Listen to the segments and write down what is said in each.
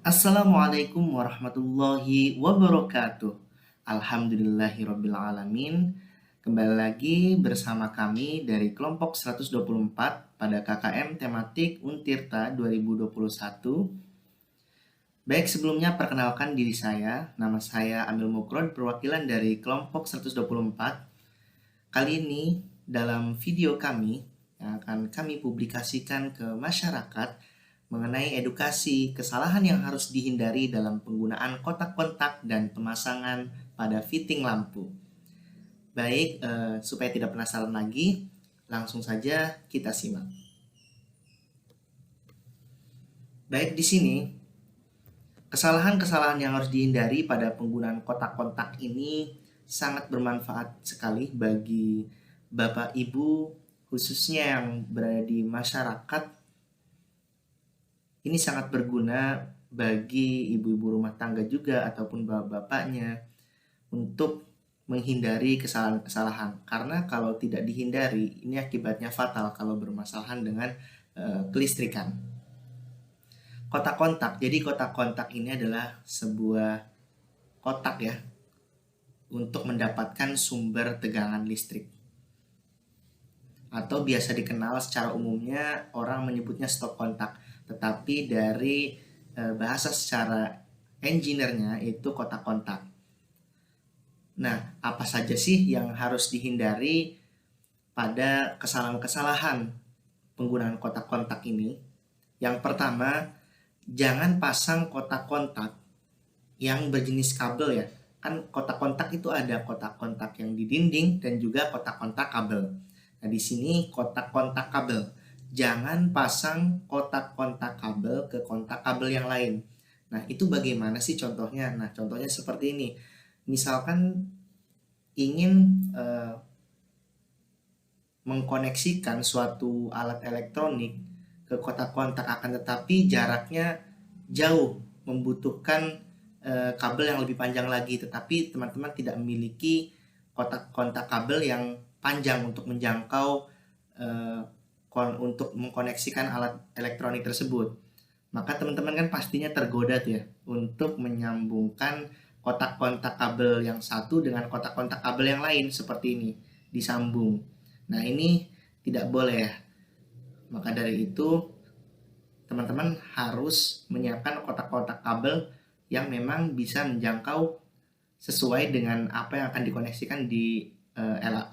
Assalamualaikum warahmatullahi wabarakatuh. Alhamdulillahirrabbilalamin. Kembali lagi bersama kami dari kelompok 124 pada KKM tematik Untirta 2021. Baik, sebelumnya perkenalkan diri saya. Nama saya Amil Mukron, perwakilan dari kelompok 124. Kali ini dalam video kami yang akan kami publikasikan ke masyarakat mengenai edukasi kesalahan yang harus dihindari dalam penggunaan kotak kontak dan pemasangan pada fitting lampu. Baik, supaya tidak penasaran lagi, langsung saja kita simak. Baik, di sini kesalahan-kesalahan yang harus dihindari pada penggunaan kotak kontak ini sangat bermanfaat sekali bagi Bapak Ibu, khususnya yang berada di masyarakat. Ini sangat berguna bagi ibu-ibu rumah tangga juga ataupun bapak-bapaknya untuk menghindari kesalahan-kesalahan. Karena kalau tidak dihindari, ini akibatnya fatal kalau bermasalahan dengan kelistrikan. Kotak kontak. Jadi kotak kontak ini adalah sebuah kotak ya untuk mendapatkan sumber tegangan listrik. Atau biasa dikenal secara umumnya orang menyebutnya stop kontak. Tetapi dari bahasa secara engineer-nya itu kotak kontak. Nah, apa saja sih yang harus dihindari pada kesalahan-kesalahan penggunaan kotak kontak ini? Yang pertama, jangan pasang kotak kontak yang berjenis kabel ya. Kan kotak kontak itu ada kotak kontak yang di dinding dan juga kotak kontak kabel. Nah, di sini kotak kontak kabel. Jangan pasang kotak kontak kabel ke kontak kabel yang lain. Nah, itu bagaimana sih contohnya? Nah, contohnya seperti ini. Misalkan ingin mengkoneksikan suatu alat elektronik ke kotak kontak, akan tetapi jaraknya jauh, membutuhkan kabel yang lebih panjang lagi, tetapi teman-teman tidak memiliki kotak kontak kabel yang panjang untuk menjangkau untuk mengkoneksikan alat elektronik tersebut. Maka teman-teman kan pastinya tergoda tuh ya untuk menyambungkan kotak kontak kabel yang satu dengan kotak kontak kabel yang lain seperti ini, disambung. Nah, ini tidak boleh ya. Maka dari itu teman-teman harus menyiapkan kotak-kotak kabel yang memang bisa menjangkau sesuai dengan apa yang akan dikoneksikan di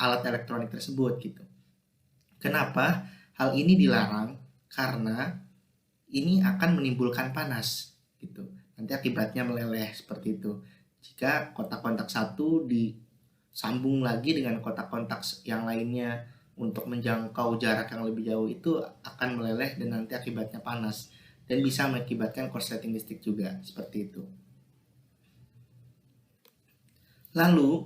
alat elektronik tersebut gitu. Kenapa hal ini dilarang? Karena ini akan menimbulkan panas gitu. Nanti akibatnya meleleh seperti itu. Jika kotak-kontak satu disambung lagi dengan kotak-kontak yang lainnya untuk menjangkau jarak yang lebih jauh, itu akan meleleh dan nanti akibatnya panas dan bisa mengakibatkan korsleting listrik juga seperti itu. Lalu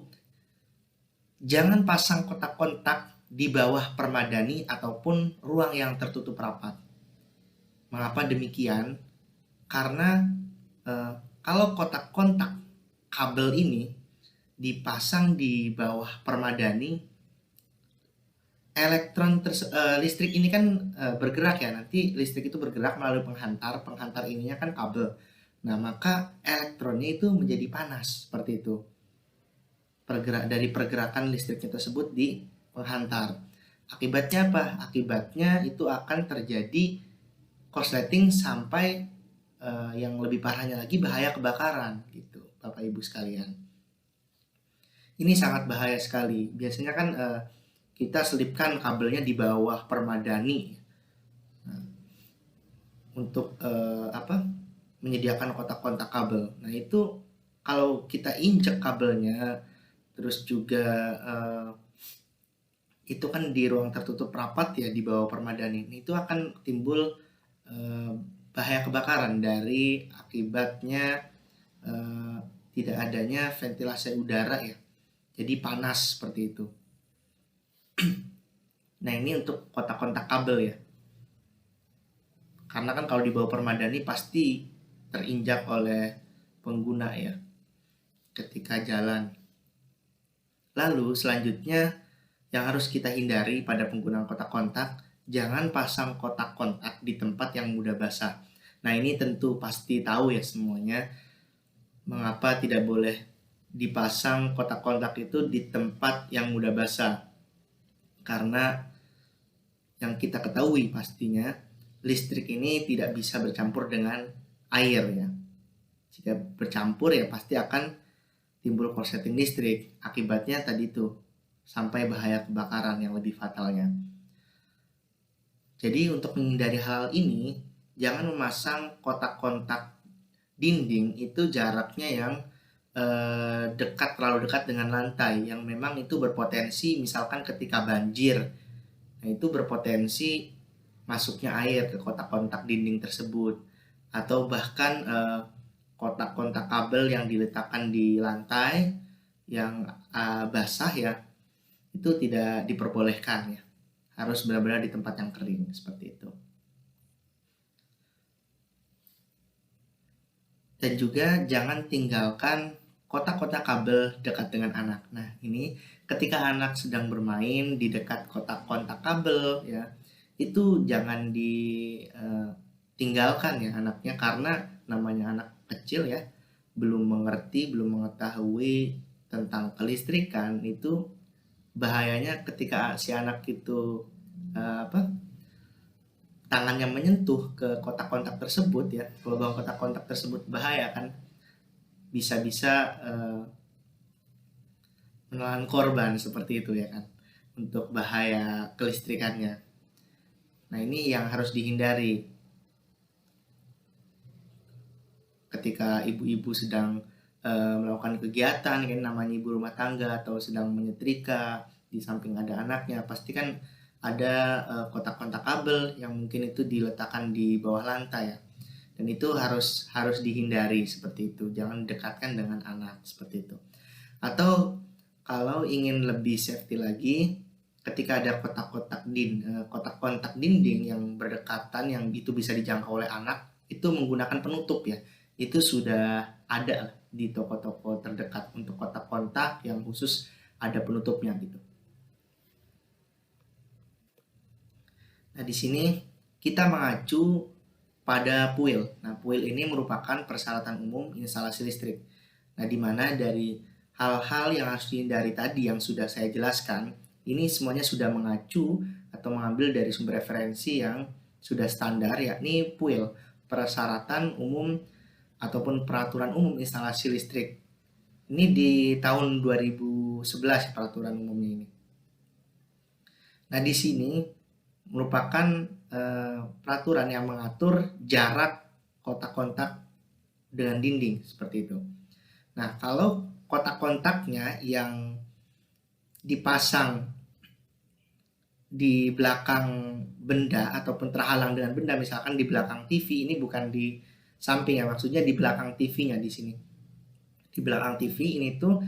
jangan pasang kotak kontak di bawah permadani ataupun ruang yang tertutup rapat. Mengapa demikian? Karena kalau kotak kontak kabel ini dipasang di bawah permadani, listrik ini kan bergerak ya. Nanti listrik itu bergerak melalui penghantar ininya kan kabel. Nah, maka elektronnya itu menjadi panas seperti itu. Dari pergerakan listriknya tersebut di penghantar. Akibatnya apa? Akibatnya itu akan terjadi korsleting sampai yang lebih parahnya lagi bahaya kebakaran gitu, Bapak Ibu sekalian. Ini sangat bahaya sekali. Biasanya kan kita selipkan kabelnya di bawah permadani untuk menyediakan kotak-kontak kabel. Nah, itu kalau kita injek kabelnya, terus juga itu kan di ruang tertutup rapat ya di bawah permadani, itu akan timbul bahaya kebakaran dari akibatnya tidak adanya ventilasi udara ya. Jadi panas seperti itu. Nah, ini untuk kotak-kontak kabel ya. Karena kan kalau di bawah permadani pasti terinjak oleh pengguna ya ketika jalan. Lalu selanjutnya yang harus kita hindari pada penggunaan kotak kontak, jangan pasang kotak kontak di tempat yang mudah basah. Nah, ini tentu pasti tahu ya semuanya mengapa tidak boleh dipasang kotak kontak itu di tempat yang mudah basah. Karena yang kita ketahui pastinya listrik ini tidak bisa bercampur dengan air ya. Jika bercampur ya pasti akan timbul korsleting listrik. Akibatnya tadi itu sampai bahaya kebakaran yang lebih fatalnya. Jadi untuk menghindari hal ini, jangan memasang kotak kontak dinding itu jaraknya yang terlalu dekat dengan lantai, yang memang itu berpotensi misalkan ketika banjir, nah itu berpotensi masuknya air ke kotak kontak dinding tersebut, atau bahkan kotak-kontak kabel yang diletakkan di lantai yang basah ya, itu tidak diperbolehkan ya, harus benar-benar di tempat yang kering seperti itu. Dan juga jangan tinggalkan kotak-kotak kabel dekat dengan anak. Nah, ini ketika anak sedang bermain di dekat kotak kontak kabel ya, itu jangan ditinggalkan ya anaknya, karena namanya anak kecil ya, belum mengerti, belum mengetahui tentang kelistrikan. Itu bahayanya ketika si anak itu tangannya menyentuh ke kotak kontak tersebut ya, lubang kotak kontak tersebut bahaya kan, bisa-bisa menelan korban seperti itu ya kan, untuk bahaya kelistrikannya. Nah, ini yang harus dihindari ketika ibu-ibu sedang melakukan kegiatan kan, namanya ibu rumah tangga, atau sedang menyetrika, di samping ada anaknya, pasti kan ada kotak-kontak kabel yang mungkin itu diletakkan di bawah lantai ya, dan itu harus dihindari seperti itu, jangan dekatkan dengan anak seperti itu. Atau kalau ingin lebih safety lagi, ketika ada kotak-kotak kontak dinding yang berdekatan yang itu bisa dijangkau oleh anak, itu menggunakan penutup ya, itu sudah ada di toko-toko terdekat untuk kotak kontak yang khusus ada penutupnya gitu. Nah, di sini kita mengacu pada PUIL. Nah, PUIL ini merupakan persyaratan umum instalasi listrik. Nah, di mana dari hal-hal yang harus dihindari tadi yang sudah saya jelaskan, ini semuanya sudah mengacu atau mengambil dari sumber referensi yang sudah standar, yakni PUIL, persyaratan umum ataupun peraturan umum instalasi listrik. Ini di tahun 2011 peraturan umumnya ini. Nah, di sini merupakan peraturan yang mengatur jarak kotak kontak dengan dinding seperti itu. Nah, kalau kotak kontaknya yang dipasang di belakang benda ataupun terhalang dengan benda, misalkan di belakang TV, ini bukan di samping ya, maksudnya di belakang TV-nya di sini. Di belakang TV ini tuh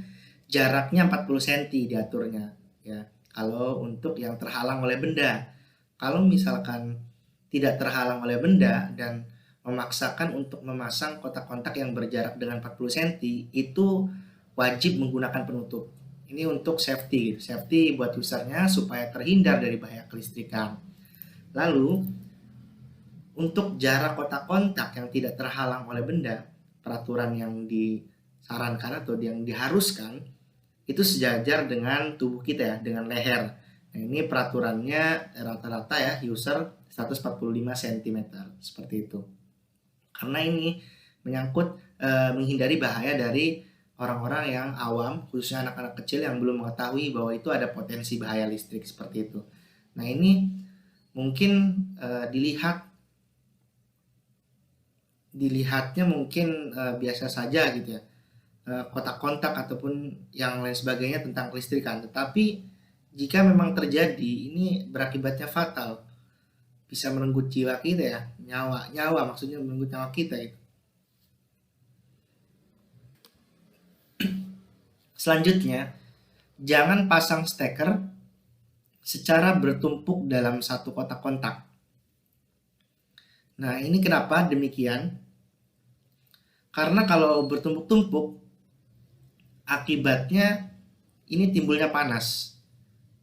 jaraknya 40 cm diaturnya ya, kalau untuk yang terhalang oleh benda. Kalau misalkan tidak terhalang oleh benda dan memaksakan untuk memasang kotak kontak yang berjarak dengan 40 cm, itu wajib menggunakan penutup. Ini untuk safety buat usernya supaya terhindar dari bahaya kelistrikan. Lalu untuk jarak kotak kontak yang tidak terhalang oleh benda, peraturan yang disarankan atau yang diharuskan itu sejajar dengan tubuh kita ya, dengan leher. Nah, ini peraturannya rata-rata ya user 145 cm seperti itu. Karena ini menyangkut menghindari bahaya dari orang-orang yang awam, khususnya anak-anak kecil yang belum mengetahui bahwa itu ada potensi bahaya listrik seperti itu. Nah, ini mungkin dilihatnya mungkin biasa saja gitu ya, kotak kontak ataupun yang lain sebagainya tentang kelistrikan, tetapi jika memang terjadi, ini berakibatnya fatal, bisa merenggut jiwa kita ya, nyawa maksudnya merenggut nyawa kita itu. Selanjutnya, jangan pasang steker secara bertumpuk dalam satu kotak kontak. Nah, ini kenapa demikian? Karena kalau bertumpuk-tumpuk, akibatnya ini timbulnya panas.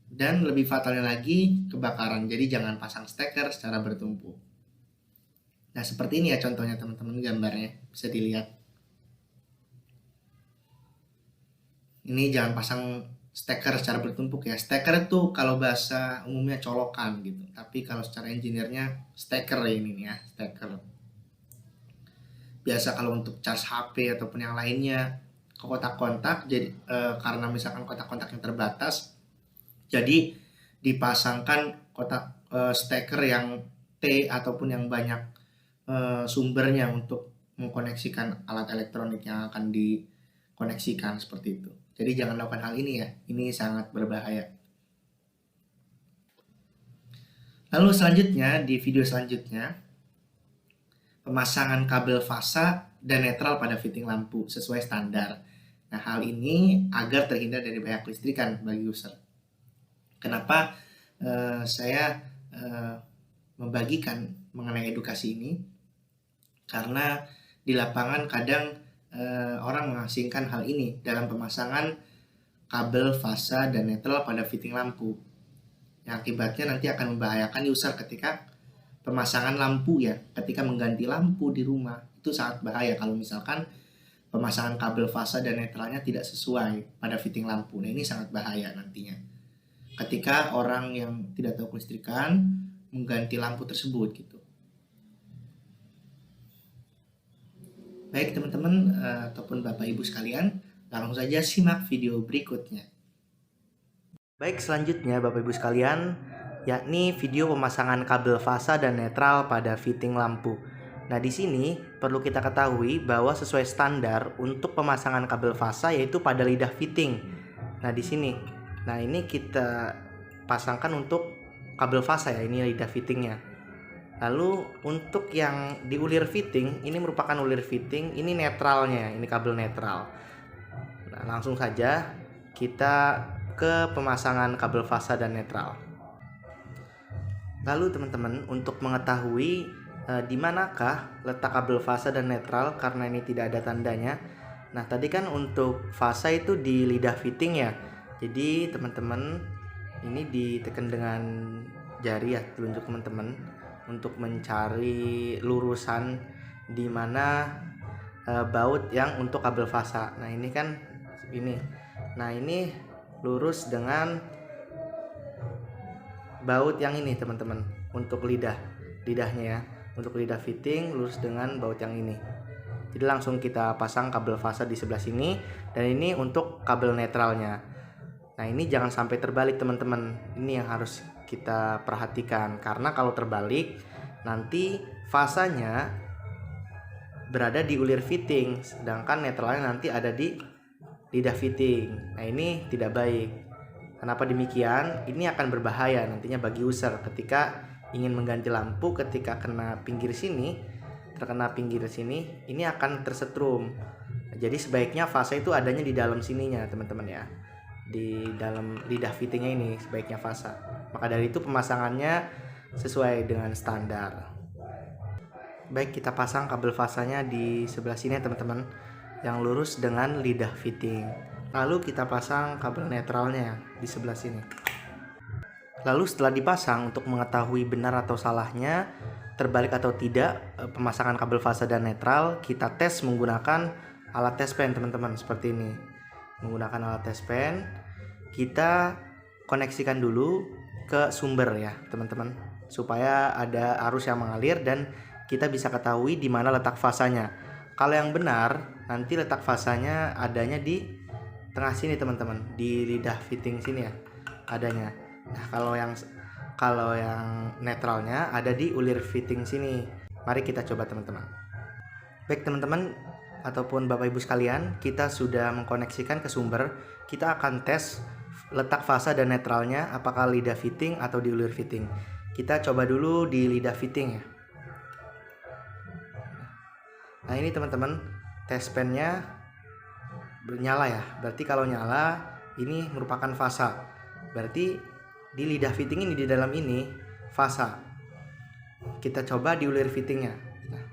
Dan lebih fatalnya lagi kebakaran. Jadi jangan pasang steker secara bertumpuk. Nah, seperti ini ya contohnya teman-teman, gambarnya bisa dilihat. Ini jangan pasang steker secara bertumpuk ya. Steker itu kalau bahasa umumnya colokan gitu. Tapi kalau secara engineer-nya steker ini nih ya, steker. Biasa kalau untuk charge HP ataupun yang lainnya ke kontak-kontak, jadi karena misalkan kontak-kontak yang terbatas, jadi dipasangkan kotak steker yang T ataupun yang banyak sumbernya untuk mengkoneksikan alat elektronik yang akan dikoneksikan seperti itu. Jadi jangan lakukan hal ini ya, ini sangat berbahaya. Lalu selanjutnya, di video selanjutnya, pemasangan kabel fasa dan netral pada fitting lampu sesuai standar. Nah, hal ini agar terhindar dari bahaya kelistrikan bagi user. Kenapa saya membagikan mengenai edukasi ini? Karena di lapangan kadang orang mengasingkan hal ini dalam pemasangan kabel fasa dan netral pada fitting lampu, yang akibatnya nanti akan membahayakan user ketika pemasangan lampu ya, ketika mengganti lampu di rumah. Itu sangat bahaya kalau misalkan pemasangan kabel fasa dan netralnya tidak sesuai pada fitting lampu. Nah, ini sangat bahaya nantinya ketika orang yang tidak tahu kelistrikan mengganti lampu tersebut gitu. Baik teman-teman ataupun Bapak Ibu sekalian, langsung saja simak video berikutnya. Baik, selanjutnya Bapak Ibu sekalian, yakni video pemasangan kabel fasa dan netral pada fitting lampu. Nah, di sini perlu kita ketahui bahwa sesuai standar untuk pemasangan kabel fasa yaitu pada lidah fitting. Nah, di sini. Nah, ini kita pasangkan untuk kabel fasa ya, ini lidah fittingnya. Lalu untuk yang di ulir fitting, ini merupakan ulir fitting, ini netralnya, ini kabel netral. Nah, langsung saja kita ke pemasangan kabel fasa dan netral. Lalu teman-teman, untuk mengetahui di manakah letak kabel fasa dan netral, karena ini tidak ada tandanya. Nah, tadi kan untuk fasa itu di lidah fitting ya. Jadi teman-teman, ini ditekan dengan jari ya, telunjuk teman-teman, untuk mencari lurusan di mana baut yang untuk kabel fasa. Nah, ini kan ini. Nah, ini lurus dengan baut yang ini teman-teman, untuk lidahnya ya, untuk lidah fitting lurus dengan baut yang ini. Jadi langsung kita pasang kabel fasa di sebelah sini, dan ini untuk kabel netralnya. Nah, ini jangan sampai terbalik teman-teman, ini yang harus kita perhatikan, karena kalau terbalik nanti fasanya berada di ulir fitting, sedangkan netralnya nanti ada di lidah fitting. Nah, ini tidak baik. Kenapa demikian? Ini akan berbahaya nantinya bagi user ketika ingin mengganti lampu, ketika kena pinggir sini, terkena pinggir sini, ini akan tersetrum. Jadi sebaiknya fasa itu adanya di dalam sininya teman-teman ya, di dalam lidah fittingnya ini sebaiknya fasa. Maka dari itu pemasangannya sesuai dengan standar. Baik, kita pasang kabel fasanya di sebelah sini teman-teman, yang lurus dengan lidah fitting. Lalu kita pasang kabel netralnya di sebelah sini. Lalu setelah dipasang, untuk mengetahui benar atau salahnya, terbalik atau tidak pemasangan kabel fasa dan netral, kita tes menggunakan alat tes pen teman-teman, seperti ini. Menggunakan alat tes pen, kita koneksikan dulu ke sumber ya teman-teman, supaya ada arus yang mengalir dan kita bisa ketahui di mana letak fasanya. Kalau yang benar, nanti letak fasanya adanya di tengah sini teman-teman, di lidah fitting sini ya adanya. Nah, kalau yang netralnya ada di ulir fitting sini. Mari kita coba teman-teman. Baik teman-teman ataupun Bapak Ibu sekalian, kita sudah mengkoneksikan ke sumber. Kita akan tes letak fasa dan netralnya apakah lidah fitting atau di ulir fitting. Kita coba dulu di lidah fitting ya. Nah, ini teman-teman, tes pennya bernyala ya. Berarti kalau nyala ini merupakan fasa. Berarti di lidah fitting ini, di dalam ini fasa. Kita coba di ulir fittingnya. Nah,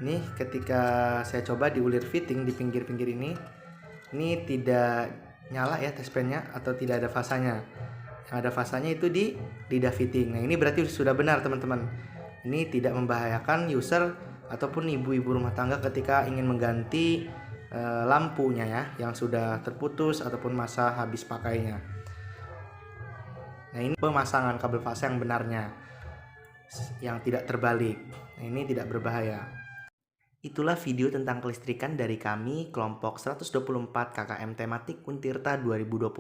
ini ketika saya coba di ulir fitting di pinggir-pinggir ini tidak nyala ya tes pennya, atau tidak ada fasanya. Yang ada fasanya itu di lidah fitting. Nah, ini berarti sudah benar teman-teman. Ini tidak membahayakan user ataupun ibu-ibu rumah tangga ketika ingin mengganti lampunya ya, yang sudah terputus ataupun masa habis pakainya. Nah, ini pemasangan kabel fasa yang benarnya, yang tidak terbalik. Nah, ini tidak berbahaya. Itulah video tentang kelistrikan dari kami kelompok 124 KKM Tematik Untirta 2021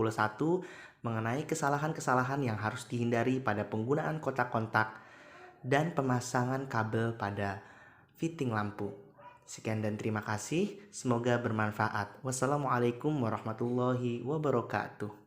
mengenai kesalahan-kesalahan yang harus dihindari pada penggunaan kotak-kontak dan pemasangan kabel pada fitting lampu. Sekian dan terima kasih, semoga bermanfaat. Wassalamualaikum warahmatullahi wabarakatuh.